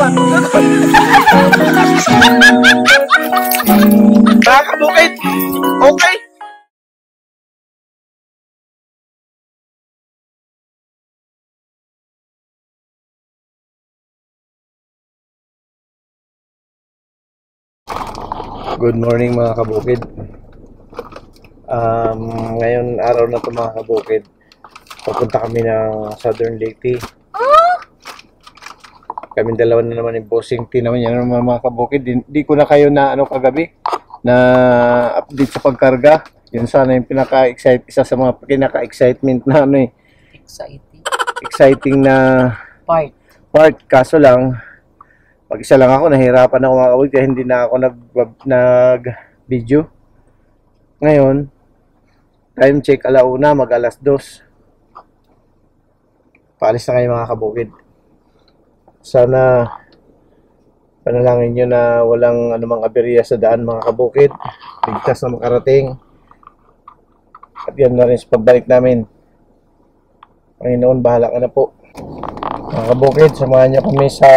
Mga kabukid, okay. Good morning mga kabukid. Ngayon araw na ito mga kabukid, papunta kami ng Southern Leyte. Kami dalawa na naman yung bossing team naman yan mga kabukid. Di ko na kayo na kagabi na update sa pagkarga. Yun sana yung isa sa mga pinaka-excitement na exciting na part. Kaso lang pag-isa lang ako, nahirapan ako mga kabukid, kaya hindi na ako nag-video. Ngayon, time check 1:00, mag 2:00. Paalis na kayo mga kabukid. Sana panalangin nyo na walang anumang aberya sa daan mga kabukid. Ligtas na makarating. At yan na rin sa pagbalik namin. Panginoon, bahala ka na po. Mga kabukid, samahan nyo kami sa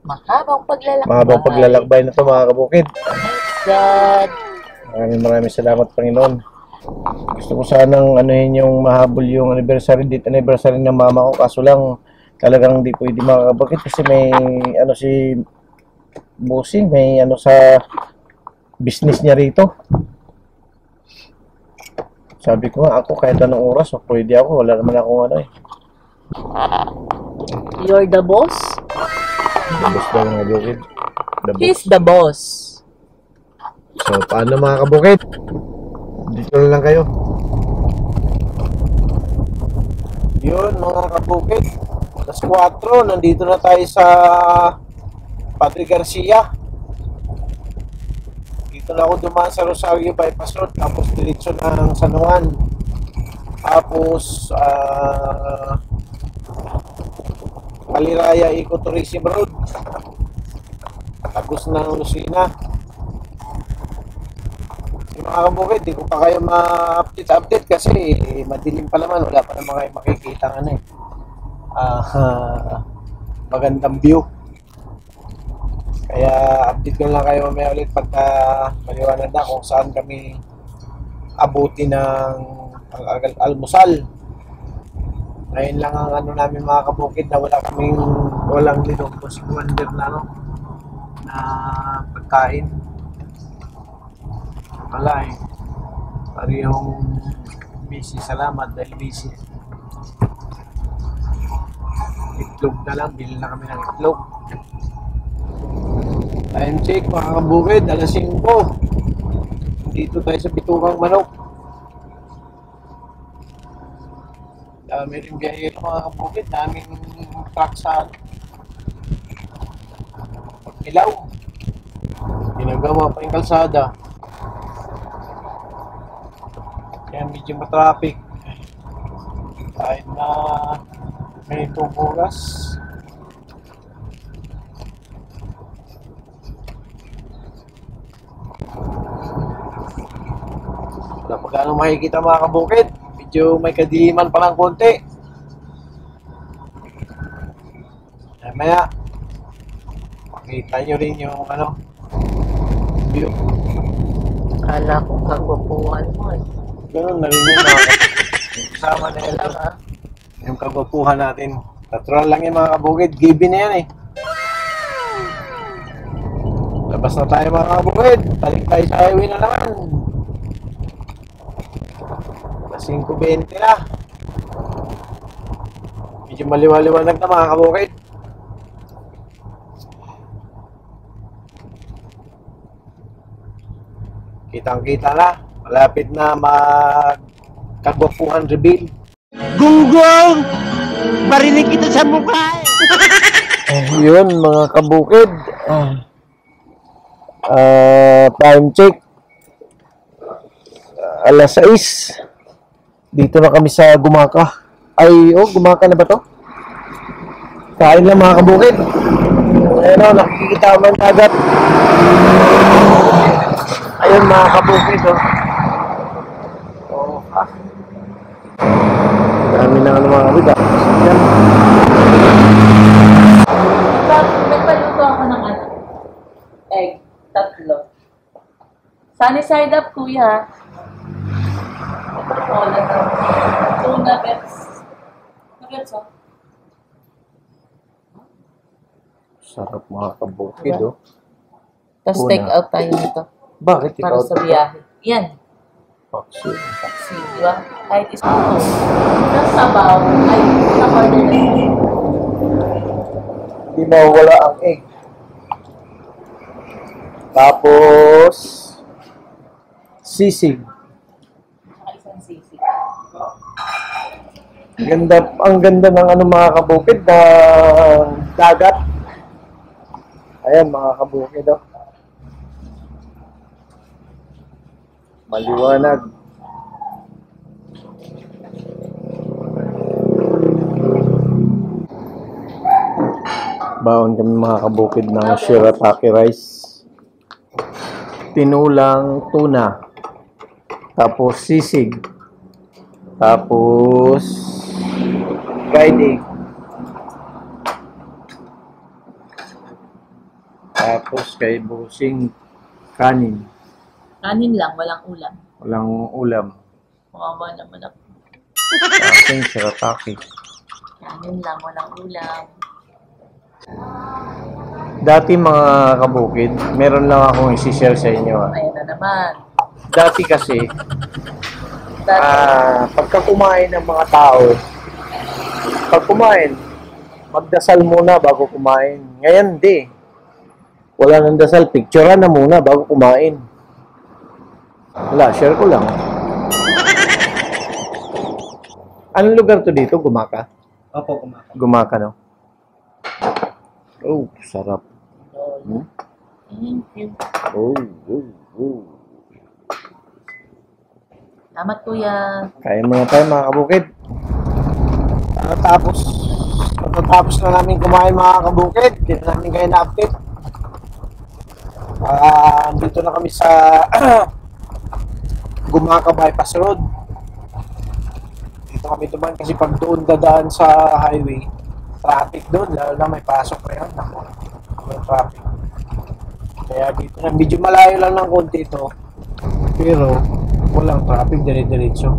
mahabang paglalakbay na ito mga kabukid. God. Maraming salamat Panginoon. Gusto ko sanang anuhin yung mahabol yung anniversary ng mama ko, kaso lang talagang hindi pwede mga kabukid kasi may si bossing, may sa business niya rito. Sabi ko nga ako kahit anong oras pwede ako, wala naman akong You're the boss? The boss daw mga kabukid. He's the boss. So paano mga kabukid? Dito na lang kayo. Yun mga kabukid, 4:00, nandito na tayo sa Padre Garcia. Dito na ako dumaan sa Rosario Bypass Road, tapos diretso ng San Juan, tapos Maliraya Ecotourism Road, tapos ng Lucena. Mga kabukid, di ko pa kayo ma-update kasi madilim pa naman, wala pa naman kayo makikita magandang view. Kaya update ko lang kayo mamaya ulit pagka maliwanag na kung saan kami abuti ng almusal. Ngayon lang ang namin mga kabukid na walang linong wonder na na pagkain. Wala parehong busy. Salamat dahil busy. Itlog na lang, bili na kami ng itlog. Time check mga kabukid, 5:00. Dito tayo sa Bitukang Manok. Dami rin biyahero mga kabukid, daming truck sa Pagkilaw. Ginagawa pa yung kalsada. Kaya medyo matraffic. Kahit na may oras. Wala pa gaano makikita mga kabukid. Medyo may kadiliman pa lang konti. Maya makita nyo rin yung view. Kala ko kagwapuan mo Ganun na rin yung mga kasama na yan yung kagwapuhan natin. Natural lang yung mga kabukid. Given na yan Labas na tayo mga kabukid. Balik tayo sa highway na naman. 5:20 na. Medyo maliwaliwanag na mga kabukid. Kitang-kita na. Malapit na magkagwapuhan reveal. Gunggong! Barinig kita sa mukha Yun mga kabukid. Time check 6:00. Dito na kami sa Gumaka. Gumaka na ba to? Kain lang mga kabukid. Ayun nakikita mo ang dagat. Ayun mga kabukid dami na mga kabukid. Sunny side up, kuya. Coca-Cola na. 2 nuggets. Nuggets, oh. Sarap mga kabukid, oh. Tapos Tuna. take out tayo nito. Bakit Para ikaw? sa biyahe. Yan. Paksi. Taxi, di ba? Kahit isa ito. Yung sabaw, ay, na-order na ito. Hindi mawawala ang egg. Tapos, sisig. Saka isang sisig. Ang ganda ng ano mga kabukid na dagat. Ayan mga kabukid, oh. Maliwanag. Baon kami mga kabukid ng shirataki rice. Tinulang tuna. Tapos sisig. Tapos fried egg. Tapos kay busing kanin. Kanin lang, walang ulam. Walang ulam. Mukha naman ako. Ating shirataki. Kanin lang, walang ulam. Dati mga kabukid, meron lang akong isi-share sa inyo. Ayan na naman. Dati kasi, Dati, pagka kumain ng mga tao, pag kumain, magdasal muna bago kumain. Ngayon, di. Wala nang dasal, picturean na muna bago kumain. Wala, share ko lang. Anong lugar to dito? Gumaka? Opo, kumaka. Gumaka, no? Oh, sarap. Hmm? thank you. Oh, oh, oh. Salamat, kuya. Kaya muna tayo mga kabukid. Pagkatapos na namin kumain mga kabukid, dito namin kayo na-update. Dito na kami sa Gumaka Bypass Road. Dito kami dumaan kasi pag doon dadaan sa highway, traffic doon, lalo na may pasok na yun. Ako, may traffic. Kaya dito na, medyo malayo lang ng konti ito. Pero walang traffic, dire-diretso.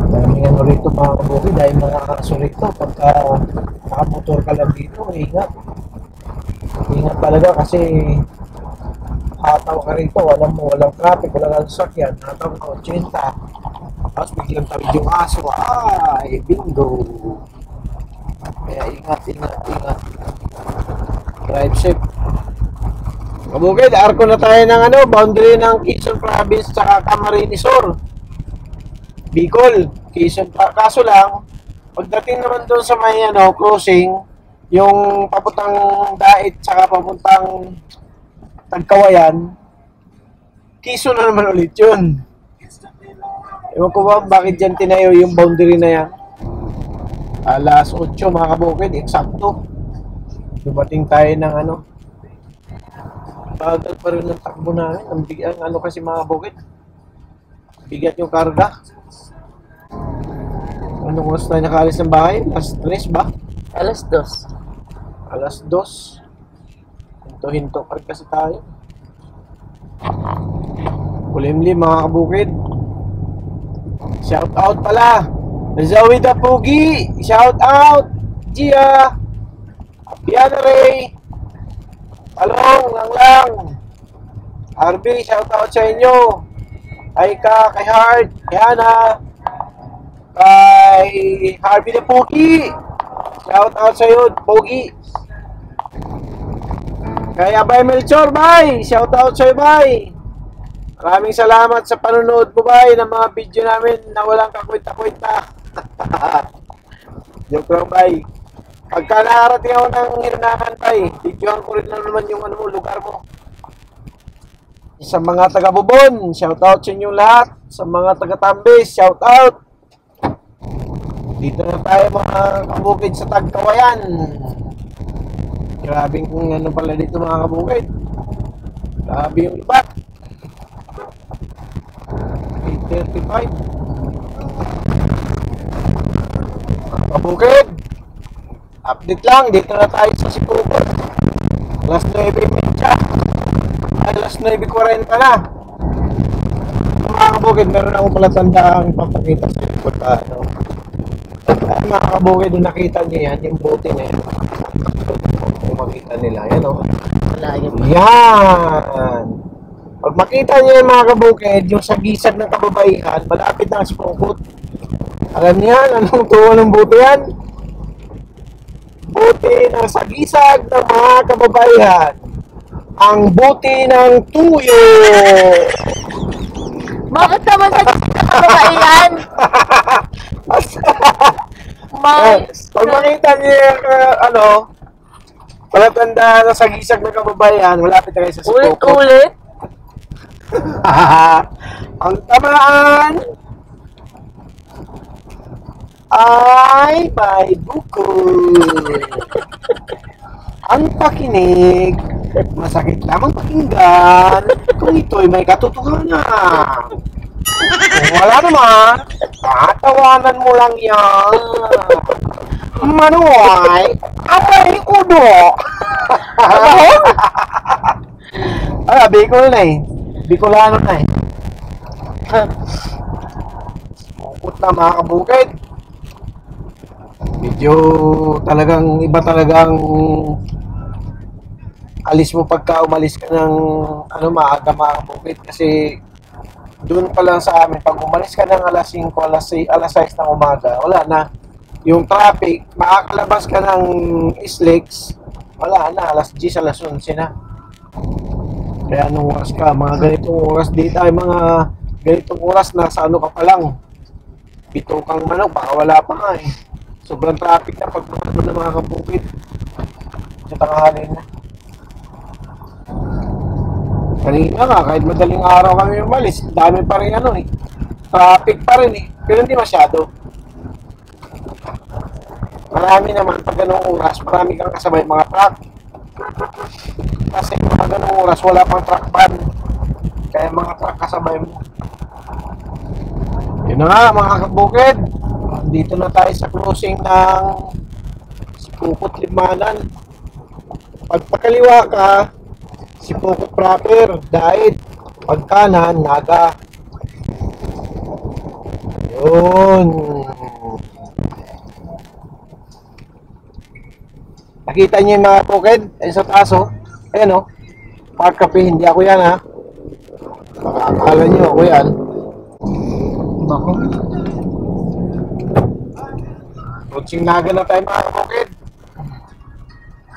Daming ano rito mga kabukid, dahil mga kaso rito. Pagka nakamotor ka lang dito, ingat. Ingat talaga kasi hataw ka rito, walang traffic, walang sasakyan. Hataw ka 80. Tapos biglang tawid yung aso, ay, bingo. Kaya ingat. Drive safe. Kabukid, arko na tayo ng boundary ng Quezon Province tsaka Camarines Sur. Bicol, Quezon. Kaso lang, pagdating naman doon sa may crossing, yung papuntang Dait tsaka papuntang Tagkawayan, Quezon na naman ulit yun. Ewan ko ba bakit dyan tinayo yung boundary na yan. Alas 8 mga kabukid, eksakto. Dumating tayo ng bagal pa rin ng takbo namin. Ang bigat, kasi mga kabukid, bigat yung karga. Anong oras tayo nakaalis ng bahay? Alas 3 ba? Alas 2. Alas 2. Hinto-hinto pa rin kasi tayo. Kulimlim mga kabukid. Shout out pala. Zoe the Pugi. Shout out. Gia. Piana Ray. Talong. Lang. Harvey. Shout out sa inyo. Aika. Kay Hart. Kay Hana. Kay Harvey the Pugi. Shout out sa iyo, Pugi. Kay Abay Melchor, bye! Shout out sa'yo, bye! Maraming salamat sa panonood mo, bye, ng mga video namin na walang kakwenta-kwenta. Joke lang, bye. Pagka nakarating ako ng hiranakan, bye, videoan ko rin na naman yung lugar mo. Sa mga taga-Bubon, shout out sa inyong lahat. Sa mga taga-Tambis, shout out. Dito na tayo mga kabukid sa Tagkawayan. Grabing kung pala dito mga kabukid. Grabe yung lipat. 8:35. Kabukid. Update lang. Dito na tayo sa Sipugod. Alas 9 9:30. Alas 9:40 na. Mga kabukid, meron akong palatandaan papakita sa inyo pagka ano. At mga kabukid, kung nakita niyo yan, yung bote na yan. Kung makita nila, yan o. Malayo pa. Yan! Pag makita niyo yan mga kabukid, yung sa gisag ng kababaihan, malapit na si Pungkot. Alam niyo yan, anong tuwa ng bote yan? Bote ng sagisag ng mga kababaihan. Ang bote ng tuyo. Bakit naman sa kababaihan? May... Pag makita niyo yung palatanda na sagisag ng kababaihan, malapit na kayo sa Pungkot. Ulit-ulit? Ang tamaan ay may buko. Ang pakinig, masakit lamang pakinggan kung ito'y may katotohanan. Kung wala naman, tatawanan mo lang yan. Manuay, abay udo. Bicol na eh. Bicolano na eh. Bukod na mga kabukid. Medyo talagang iba talagang alis mo pagka umalis ka ng maaga mga kabukid kasi doon pa lang sa amin pag umalis ka ng alas 5, alas 6 ng umaga, wala na yung traffic, makakalabas ka ng Islex, wala na, alas 10, alas 11 na. Kaya anong oras ka, mga ganitong oras dito ay mga ganitong oras nasa ano ka pa lang, pito kang manok, baka wala pa nga eh. Sobrang traffic na pag ng mga kabukid sa tanghali na. Kanina nga, kahit madaling araw kami umalis, dami pa rin traffic pa rin eh, pero hindi masyado. Marami naman pag ganong oras, marami kang kasabay mga truck. Kasi pag ganong oras, wala pang truck ban. Kaya mga truck kasabay mo. Yun na nga mga kabukid. Dito na tayo sa closing ng Sipukot Limanan. Pag pakaliwa ka, Sipukot proper, Daid. Pag kanan, Naga. Yun. Nakita niyo yung mga bukid? Ayun sa taas o. Ayan o. Park Cafe, hindi ako yan ha. Baka akala niyo ako yan. Bako. Coaching Naga na tayo mga bukid.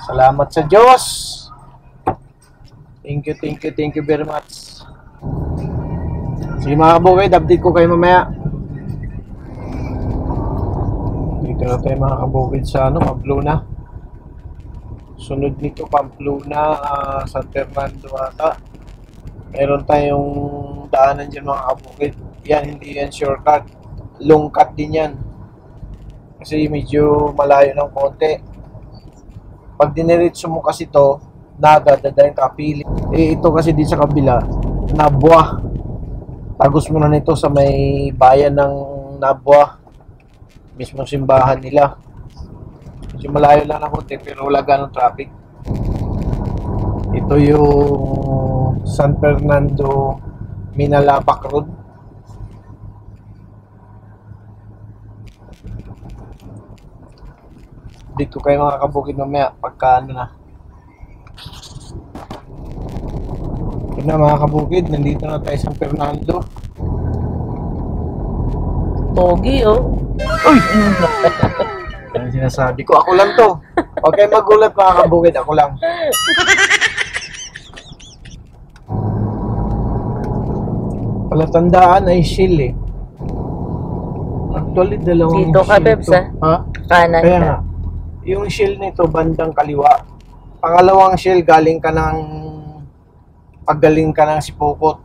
Salamat sa Diyos. Thank you very much. Sige mga bukid, update ko kayo mamaya. Dito na tayo mga kabukid sa Pamplona. Sunod nito Pamplona, San Fernando ata. Meron tayong daanan dyan mga kabukid. Yan, hindi yan shortcut. Long cut din yan. Kasi medyo malayo ng konti. Pag diniritso mo kasi to, Naga, dadayin kapili. Ito kasi din sa kabila, Nabwa. Tagos mo na nito sa may bayan ng Nabwa. Mismong simbahan nila. Medyo malayo lang ng konti pero wala ganong traffic. Ito yung San Fernando Minalapak Road. Dito kayo mga kabukid mamaya pagka na. Yun na mga kabukid, nandito na tayo sa San Fernando. Pogi oh. Uy! Ano sinasabi ko? Ako lang to. Huwag kayo magulat mga kabukid, ako lang. Palatandaan ay shield eh. Actually, dalawang Dito ka, shield Bebs, to. Ha? Kanan Kaya ka. nga. Yung shield nito, bandang kaliwa. Pangalawang shield, galing ka ng paggaling ka ng Sipukot.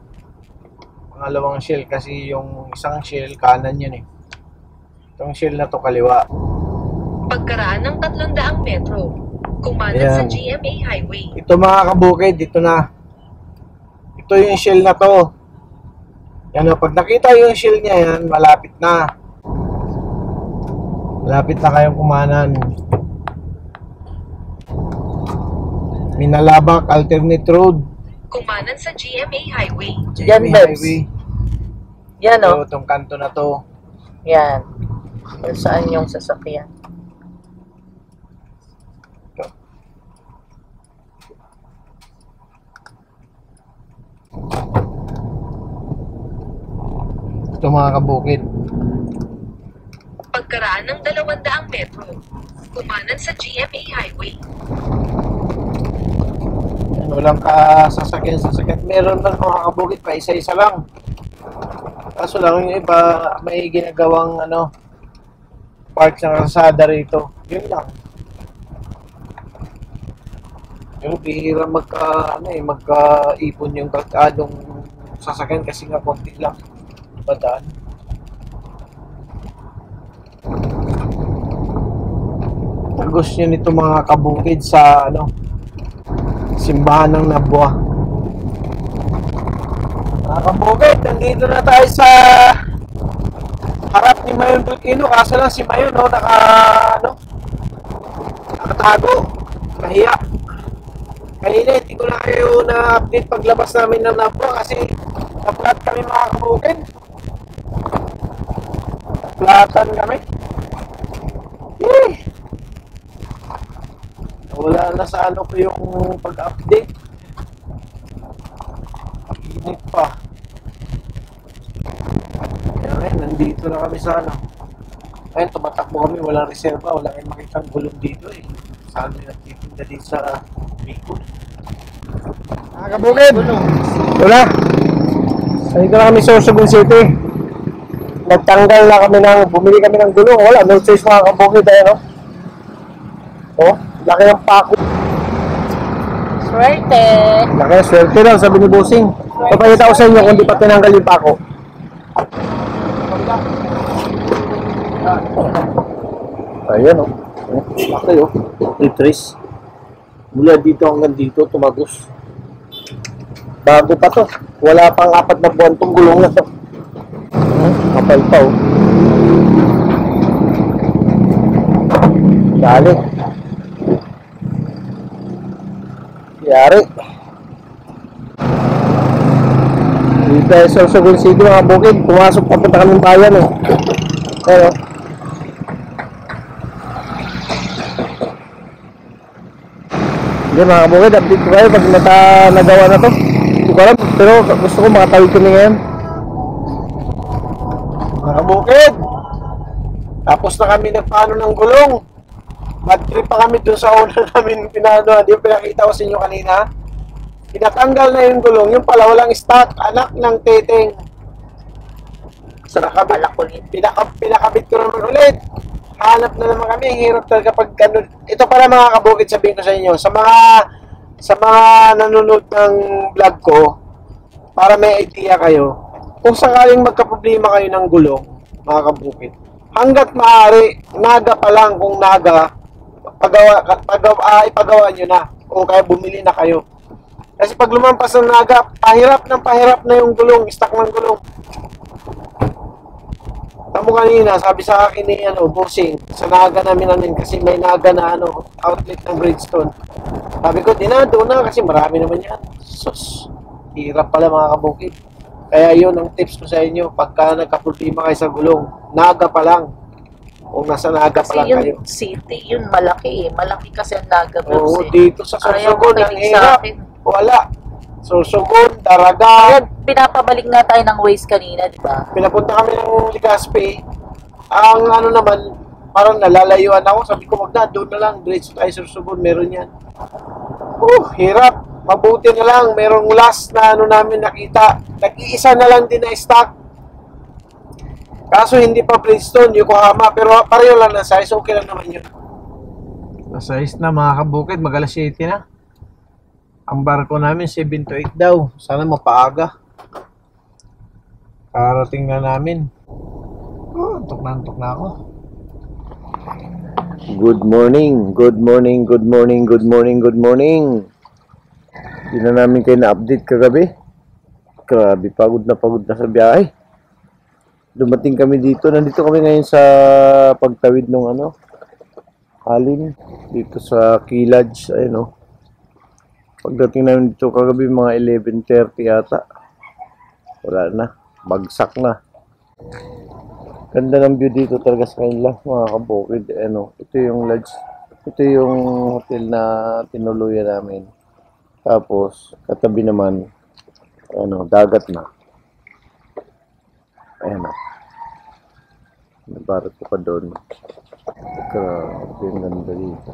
Pangalawang shield kasi yung isang shield, kanan yun eh. Itong shield na to kaliwa. Pagkaraan ng 300 metro, kumanan Ayan. sa GMA Highway. Ito mga kabukid, dito na. Ito yung shield na to. Yan o, pag nakita yung shield niya yan, malapit na. Malapit na kayong kumanan. Minalabak alternate road. Kumanan sa GMA Highway. Yan, GMA Bebs. Highway. Yan o. Ito, itong kanto na to. Yan. Kung saan yung sasakyan. Ito mga kabukid. Pagkaraan ng 200 metro. Kumanan sa GMA Highway. Yan, walang sasakyan. Meron lang mga kabukid pa isa-isa lang. Kaso lang yung iba may ginagawang park ng kalsada rito. Yun lang. Yung bihira magkaipon yung kalsadong sasakyan kasi nga konti lang. Badaan. Tagos nyo nito mga kabukid sa simbahan ng Nabwa. Mga kabukid, nandito na tayo sa harap ni Mayon Volcano. Kaso lang si Mayon nakatago. Mahiya. Kanina hindi ko na kayo na-update paglabas namin ng Nabwa kasi na-flat kami mga kabukid. Flatan kami. Wala na sa ko yung pag-update. Init pa. Ayan, nandito na kami sa Ayun, tumatakbo kami. Walang reserva. Wala kayong makitang gulong dito eh. Saan yung nagtitinda dito sa Bicol. Mga kabukid! Wala. Nandito na kami sa Sorsogon City. Nagtanggal na kami bumili kami ng gulong. Wala, no choice mga kabukid. Oh, laki ng pako. Swerte. Laki ng swerte lang, sabi ni Bossing. Papakita ko sa inyo kung di pa tinanggal yung pako. Ayan laki Tetris. Mula dito hanggang dito, tumagos. Bago pa to. Wala pang 4 na buwan tong gulong na to. Kapal pa Dali. Yari. Dito ay Sorsogon City mga bukid. Pumasok papunta kami bayan Pero hindi mga bukid, update ko kayo pag nagawa na to. Hindi ko alam, pero gusto ko makatawid kami ngayon. Mga bukid, tapos na kami nagpaano ng gulong. Bad trip pa kami dun sa una namin pinano. Hindi pinakita ko sa inyo kanina. Pinatanggal na yung gulong. Yung pala walang stock. Anak ng teteng. So pinakabit ko naman ulit. Hanap na naman kami. Hirap talaga pag ganun. Ito pala mga kabukid, sabihin ko sa inyo. Sa mga nanonood ng vlog ko, para may idea kayo, kung sakaling magka-problema kayo ng gulong, mga kabukid, hanggat maaari, naga pa lang kung naga, ipagawa nyo na. O kaya bumili na kayo. Kasi pag lumampas ng naga, pahirap na yung gulong, stock ng gulong. Tamo kanina, sabi sa akin ni Bossing, sa naga namin kasi may naga na outlet ng Bridgestone. Sabi ko, dinado na kasi marami naman yan. Sus, hirap pala mga kabukid. Kaya yun ang tips ko sa inyo, pagka nagka-problema kayo sa gulong, naga pa lang. Kung nasa naga pa lang kayo. Kasi yung city, yun malaki Malaki kasi ang naga. Oo, dito sa Sorsogon, ang hirap. Wala. Sorsogon, Daraga. Ayan, pinapabalik nga tayo ng Waze kanina, di ba? Pinapunta kami ng Legazpi. Ang naman, parang nalalayuan ako. Sabi ko, wag na, doon na lang. Diretso tayo Sorsogon, meron yan. Hirap. Mabuti na lang, merong last na namin nakita. Nag-iisa na lang din na stock. Kaso hindi pa Bridgestone, Yokohama. Pero pareho lang na size, okay lang naman yun. Na-size na mga kabukid, mag-alas 7 na. Ang barko namin 7 to 8 daw. Sana mapaaga. Karating na namin. Antok na ako. Good morning. Hindi na namin kayo na-update kagabi. Grabe, pagod na sa biyahe. Dumating kami dito. Nandito kami ngayon sa pagtawid ng Halin. Dito sa Kilaj. Ayun Pagdating namin dito kagabi, mga 11:30 yata. Wala na. Bagsak na. Ganda ng view dito talaga sa kanila, mga kabukid. Ano, ito yung lodge. Ito yung hotel na tinuluyan namin. Tapos, katabi naman, ano, dagat na. Ayan na. Nabarot ko pa doon. Grabe, yung ganda dito.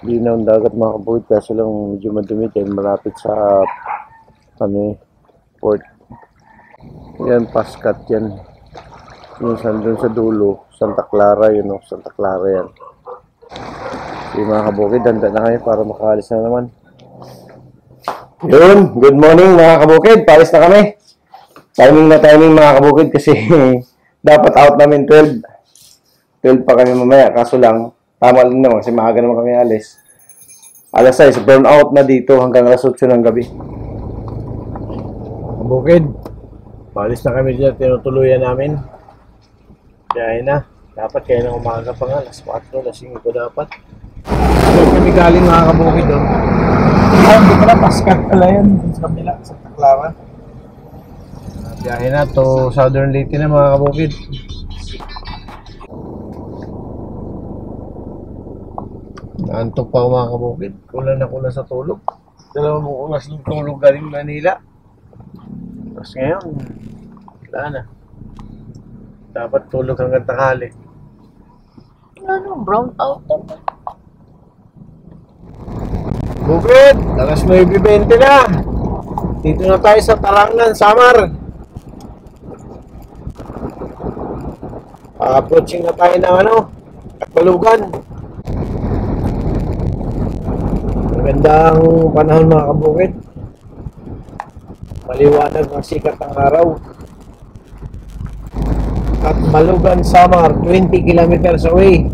Linaw ang dagat, mga kabukid, kaso lang medyo madumi dahil malapit sa kami, port. Yan, Pascat yan. Yung doon sa dulo, Santa Clara yun, no? Santa Clara yan. Sige mga kabukid, danda na kayo para makaalis na naman. Yun, good morning mga kabukid, paalis na kami. Timing mga kabukid kasi dapat out namin 12 pa kami mamaya, kaso lang tama lang naman kasi maaga naman kami alis. Alas 6, burn out na dito hanggang alas 8 ng gabi. Kabukid, paalis na kami dyan, tinutuluyan namin. Kaya na, dapat kaya na umaga pa nga, alas 4, alas 5 dapat. So kami galing mga kabukid doon. Hindi pala, Pascat pala yan, sa kabila, sa Taklawan. Biyahe na to Southern Leyte na mga kabukid. Naantok pa ako mga kabukid, kulang na kulang sa tulog. 2 oras ng tulog galing Manila. Tapos ngayon, wala na. Dapat tulog hanggang tanghali. Ano, brown out naman. Bukid, alas 9:20 na. Dito na tayo sa Tarangan, Samar. Approaching na tayo ng Katbalugan. Magandang panahon mga kabukid. Maliwanag ang sikat ng araw. Katbalugan, Samar, 20 kilometers away.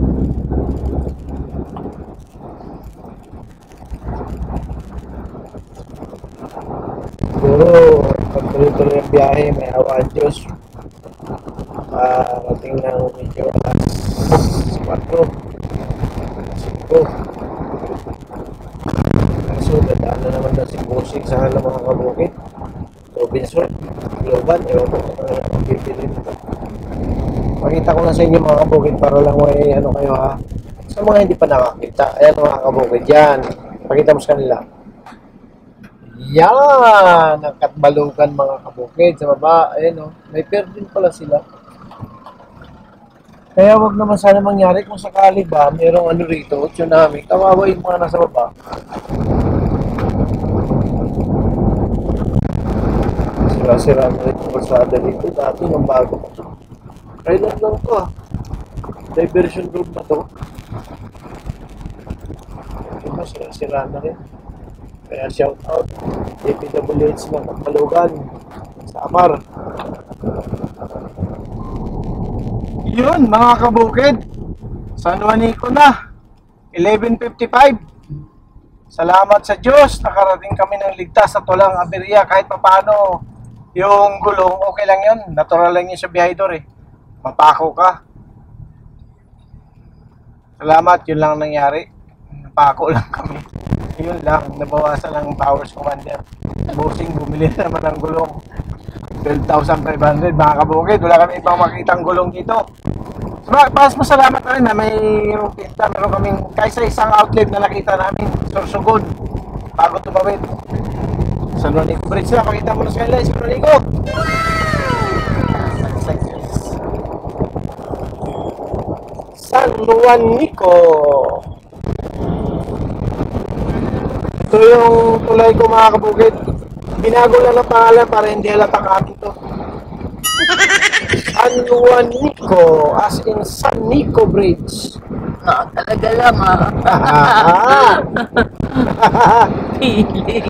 Siguro, pagtuloy-tuloy ang biyahe, may awa ang Diyos. Rating ng medyo alas 4. 5. So, dadaan na naman na si Busing sa halang mga kabukid. Robinson, Globan, ewan ko ang bibili nito. Pakita ko na sa inyo mga kabukid para lang may kayo ha. Sa mga hindi pa nakakita, ayan mga kabukid, yan. Pakita mo sa kanila. Yan, ang Katbalugan mga kabukid sa baba, ayan may pier din pala sila. Kaya wag naman sana mangyari kung sakali ba mayroong rito, tsunami, kawawa yung mga nasa baba. Sira-sira na rin yung kalsada dito, dati ng bago. Kailan lang to diversion road na to. Diba, sira-sira na rin. Kaya shout out DPWH ng Katbalugan sa Amar. Yun mga kabukid, San Juanico na 11:55. Salamat sa Diyos, nakarating kami ng ligtas at walang aberya. Kahit papaano yung gulong, okay lang yun, natural lang yun sa biyahidor mapako ka. Salamat, yun lang nangyari, napako lang kami. Yun lang, nabawasan lang powers commander. Busing, bumili na naman ng gulong 12,500 mga kabukid. Wala kami ibang makitang gulong dito. Pas masalamat na rin na mayroong pinta. Meron kaming kaysa isang outlet na nakita namin, Sorsogon, bago tumawid. San Juanico Bridge na, pakita mo na sa kanila, San Juanico. San Juanico. Ito yung tulay ko mga kabukid. Binago lang ang pangalan para hindi halatang amin to. San Juanico, as in San Nico Bridge. Talaga lang Feeling.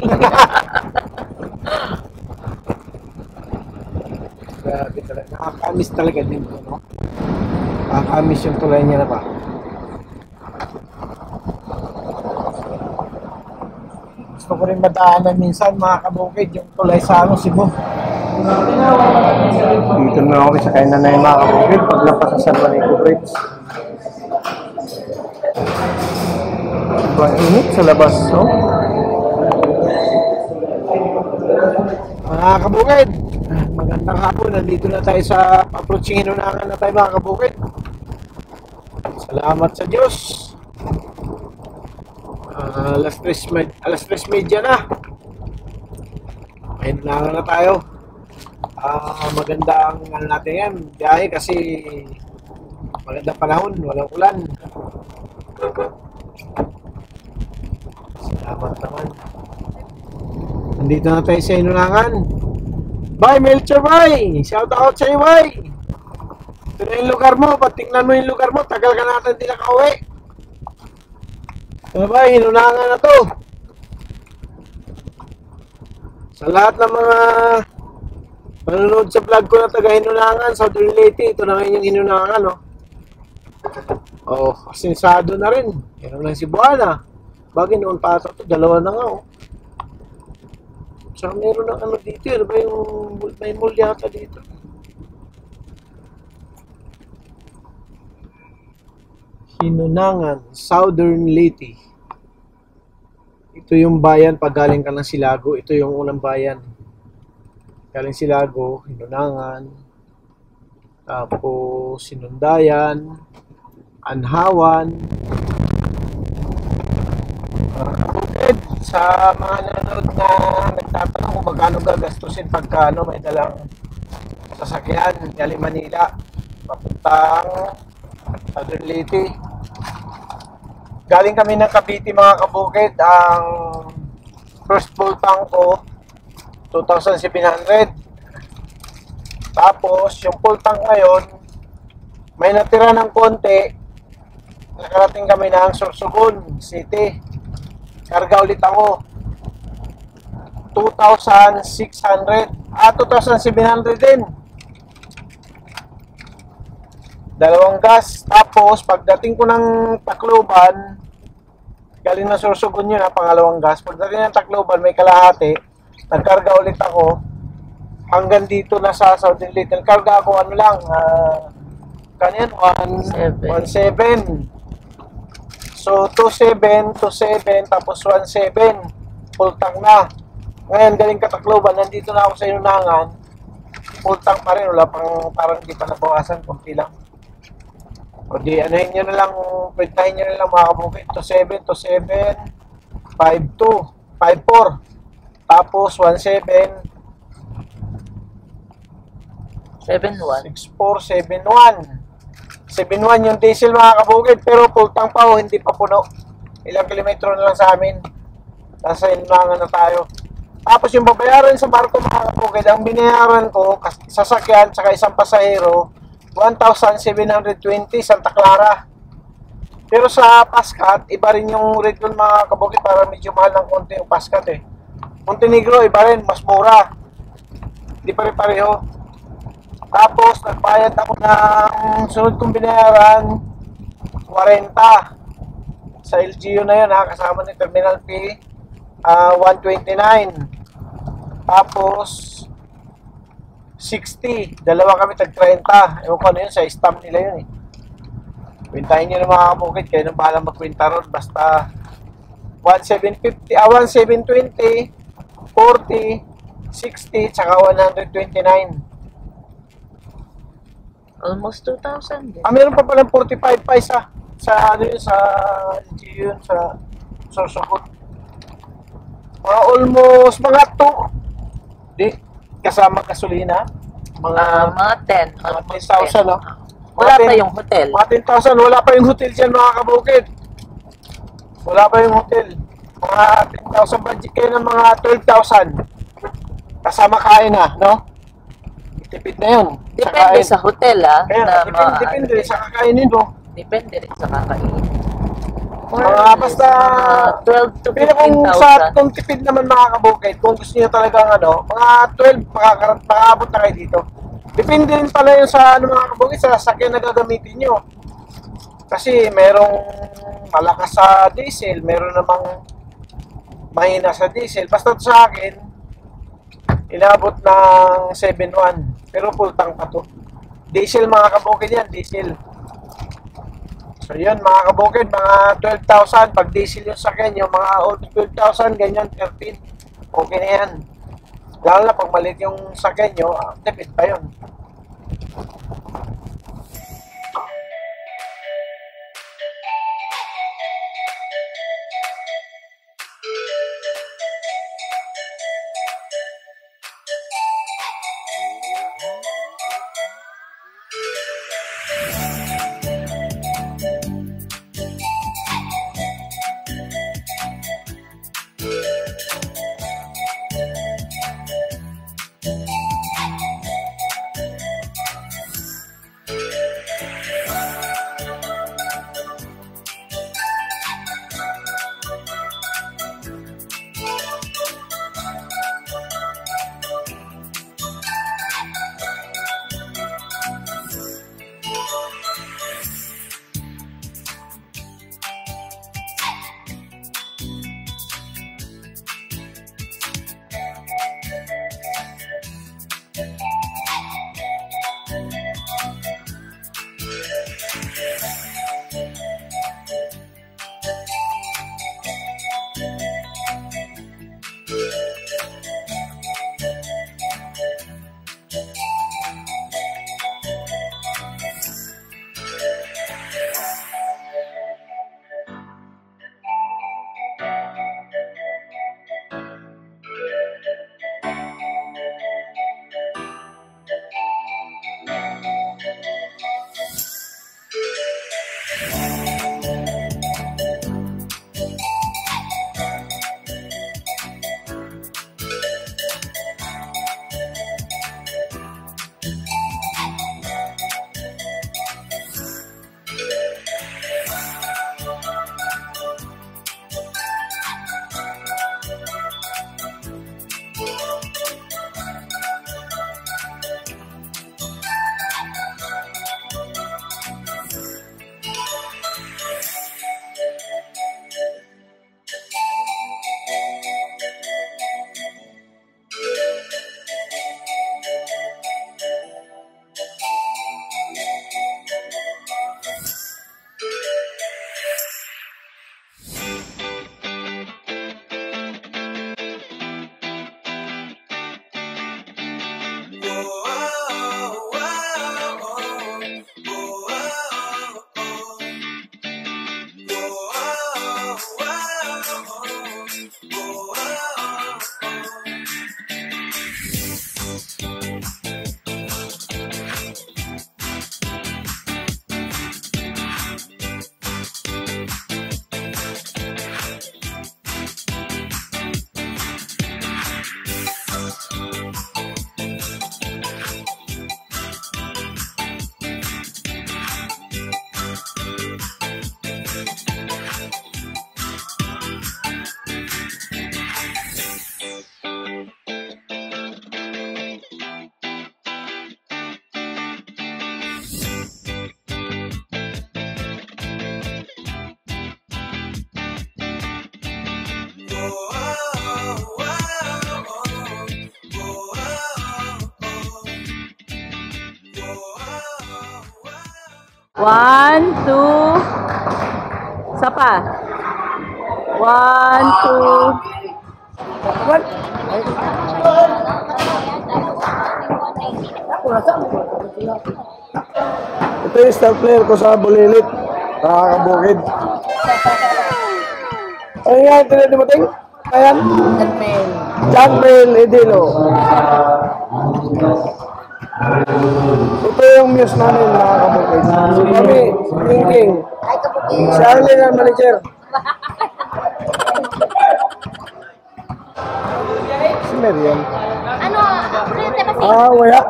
Grabe talaga. Nakakamiss talaga din ito, no? Nakakamiss yung tulay niya na ba? Gusto ko rin madaanan minsan mga kabukid yung tulay sa Cebu. Dito na ako sa kainan na yung mga kabukid paglapas sa San Juanico Bridge. Sobrang init sa labas, no? Mga kabukid, magandang hapon. Nandito na tayo sa approaching Hinunangan na tayo mga kabukid. Salamat sa Diyos. Alas 3:30 na. Hinunangan na tayo. Maganda ang ano natin yan, biyahe kasi magandang panahon, walang ulan. Salamat naman. Nandito na tayo sa Hinunangan. Bye, Melcher, bye! Shout out sa iyo, bye! Ito na yung lugar mo. Patingnan mo yung lugar mo. Tagal ka natin hindi nakauwi. Bye, Hinunangan na to. Sa lahat ng mga manonood sa vlog ko na taga Hinunangan, Southern Leyte, ito na ngayon yung Hinunangan, no? Oh, asinsado na rin. Meron lang si Buana. Bagay noon pa ito, dalawa na nga, oh. So, meron ng ano dito, ano ba yung may mall yata dito? Hinunangan, Southern Leyte. Ito yung bayan pag galing ka ng Silago. Ito yung unang bayan. Galing Silago, Hinunangan, tapos Sinundayan, Anhawan. Bukid, sa mga nanonood na nagtatanong kung magkano gagastusin pagka may dalang sasakyan galing Manila papuntang Southern Leyte. Galing kami ng Cavite mga kabukid. Ang first full tank ko 2,700. Tapos yung full tank ngayon may natira ng konti. Nakarating kami ng Sorsogon City. Karga ulit ako 2,600. 2,700 din. Dalawang gas. Tapos pagdating ko ng Tacloban, galing na Sorsogon yun, pangalawang gas. Pagdating ng Tacloban may kalahati. Nagkarga ulit ako hanggang dito na sa Southern Leyte. Nagkarga ako ano lang, kanyan 1.7. So 2.7, tapos 1.7 full tank na. Ngayon galing ka Tacloban, nandito na ako sa Hinunangan, full tank pa rin, wala pang, parang hindi pa nabawasan, kunti lang. O di anuhin nyo na lang, pwentahin nyo na lang mga kabukid. 2.7, 5.2, 5.4, tapos 1.7, 7-1. 6.4, 7.1. 7.1 yung diesel mga kabukid, pero full tank pa o hindi pa puno. Ilang kilometro na lang sa amin. Nasa Hinunangan na tayo. Tapos yung babayaran sa barko mga kabukid, ang binayaran ko, sasakyan, saka isang pasahero, 1,720 Santa Clara. Pero sa Pascat, iba rin yung rate doon mga kabukid, para medyo mahal ng konti yung Pascat eh. Montenegro, iba rin, mas mura. Hindi pa rin pareho. Tapos, nagbayad ako ng sunod kong binayaran, 40. Sa LGU na yun, kasama ni Terminal P, 129. Tapos, 60. Dalawa kami tag-30. Ewan ko ano yun, sa stamp nila yun eh. Kwentahin nyo ng mga kabukid, kayo nang bahala magkwenta ron. Basta, 1,720, 40, 60, tsaka 129. Almost 2,000 din. Meron pa palang 45 pa isa sa ano yun, sa LGU yun, sa Sorsogon. Almost mga 2. Di, kasama gasolina. Mga Mga 10. Almost 10,000, no? Wala pa yung hotel. Mga 10,000. Wala pa yung hotel dyan mga kabukid. Wala pa yung hotel. Mga 10,000 budget kayo ng mga 12,000. Kasama kain na, no? Tipid na yun. Depende sa hotel, Kaya, depende sa kakainin mo. Depende rin sa kakainin. Basta 12 to pero kung 15,000. kung tipid naman mga kabukid, kung gusto niyo talagang mga 12 makakaabot na kayo dito. Depende rin pala yun sa mga kabukid, sa sasakyan na gagamitin nyo. Kasi merong malakas sa diesel, meron namang mahina sa diesel. Basta sa akin, inabot ng 7.1, pero full tank pa to. Diesel mga kabukid yan, diesel. So yun mga kabukid, mga 12,000 pag diesel yung sakyan, yung mga old 12,000, ganyan 13. Okay na yan. Lalo na pag maliit yung sakyan nyo, tipid pa yun. One, two. Isa pa. One, two. What? Ito yung star player ko sa Bulilit. Nakakabukid. Ano nga yung tinadimating? Ayan? John Bell Edino. Ito yung muse namin, nakakabukid. Si Mami, si King. Si Arlene ang manager. Si Marian. Ano? Kuryente ba siya? Ah, wala.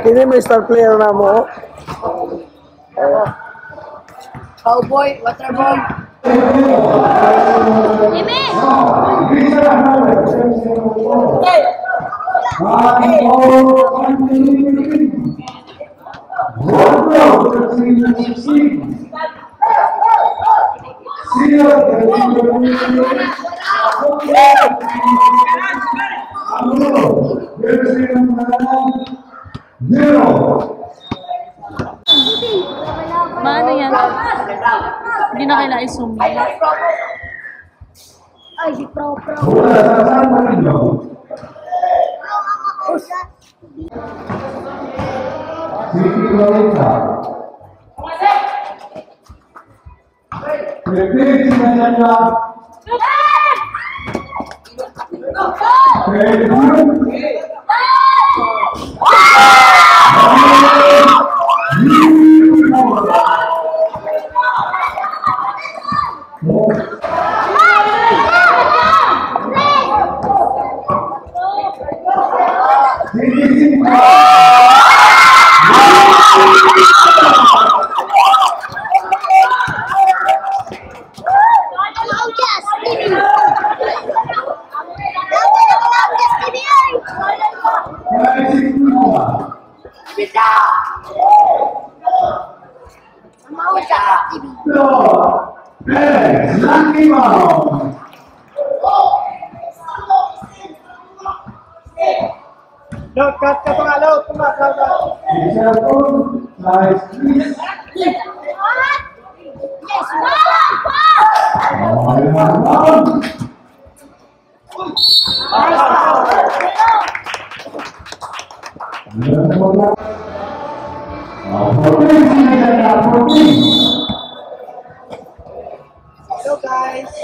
Ini may star player na mo. Cowboy, waterboy. Ime! Hey! Maano yan? na kila Isumi. Ay, si Pro. Load, cut ka pa nga, load. Cut. Hello guys.